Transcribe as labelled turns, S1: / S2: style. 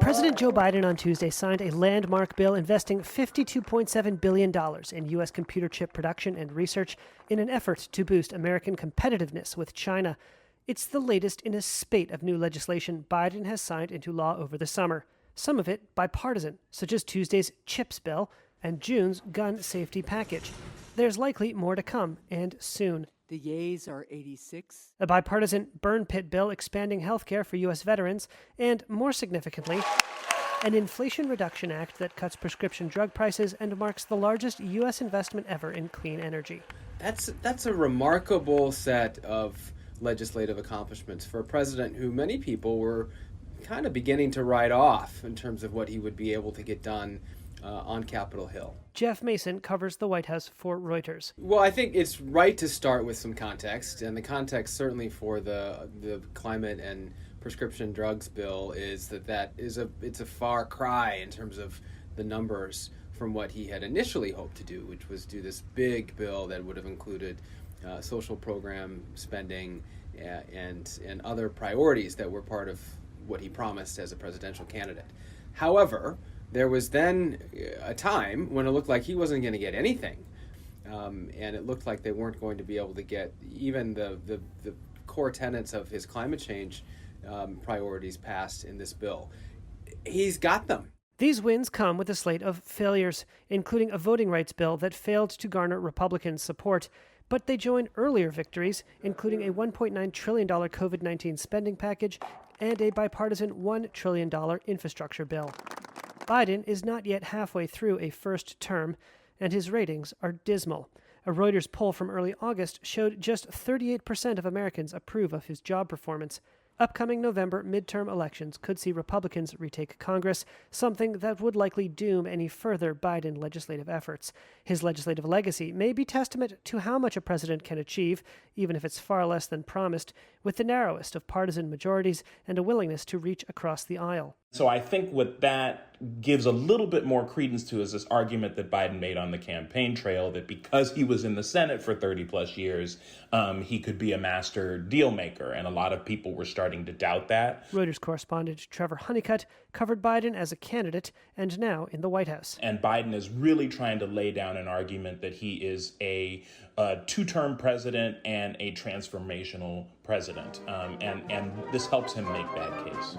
S1: President Joe Biden on Tuesday signed a landmark bill investing $52.7 billion in U.S. computer chip production and research in an effort to boost American competitiveness with China. It's the latest in a spate of new legislation Biden has signed into law over the summer, some of it bipartisan, such as Tuesday's CHIPS bill and June's gun safety package. There's likely more to come, and soon.
S2: The yeas are 86.
S1: A bipartisan burn pit bill expanding health care for U.S. veterans, and more significantly, an Inflation Reduction Act that cuts prescription drug prices and marks the largest U.S. investment ever in clean energy.
S3: That's a remarkable set of legislative accomplishments for a president who many people were kind of beginning to write off in terms of what he would be able to get done on Capitol Hill.
S1: Jeff Mason covers the White House for Reuters.
S3: Well, I think it's right to start with some context, and the context certainly for the climate and prescription drugs bill is it's a far cry in terms of the numbers from what he had initially hoped to do, which was do this big bill that would have included social program spending and other priorities that were part of what he promised as a presidential candidate. However, there was then a time when it looked like he wasn't going to get anything, and it looked like they weren't going to be able to get even the core tenets of his climate change priorities passed in this bill. He's got them.
S1: These wins come with a slate of failures, including a voting rights bill that failed to garner Republican support. But they join earlier victories, including a $1.9 trillion COVID-19 spending package and a bipartisan $1 trillion infrastructure bill. Biden is not yet halfway through a first term, and his ratings are dismal. A Reuters poll from early August showed just 38% of Americans approve of his job performance. Upcoming November midterm elections could see Republicans retake Congress, something that would likely doom any further Biden legislative efforts. His legislative legacy may be testament to how much a president can achieve, even if it's far less than promised, with the narrowest of partisan majorities and a willingness to reach across the aisle.
S4: So I think what that gives a little bit more credence to is this argument that Biden made on the campaign trail that because he was in the Senate for 30 plus years, he could be a master deal maker. And a lot of people were starting to doubt that.
S1: Reuters correspondent Trevor Honeycutt covered Biden as a candidate and now in the White House.
S4: And Biden is really trying to lay down an argument that he is a two-term president and a transformational president. And this helps him make that case.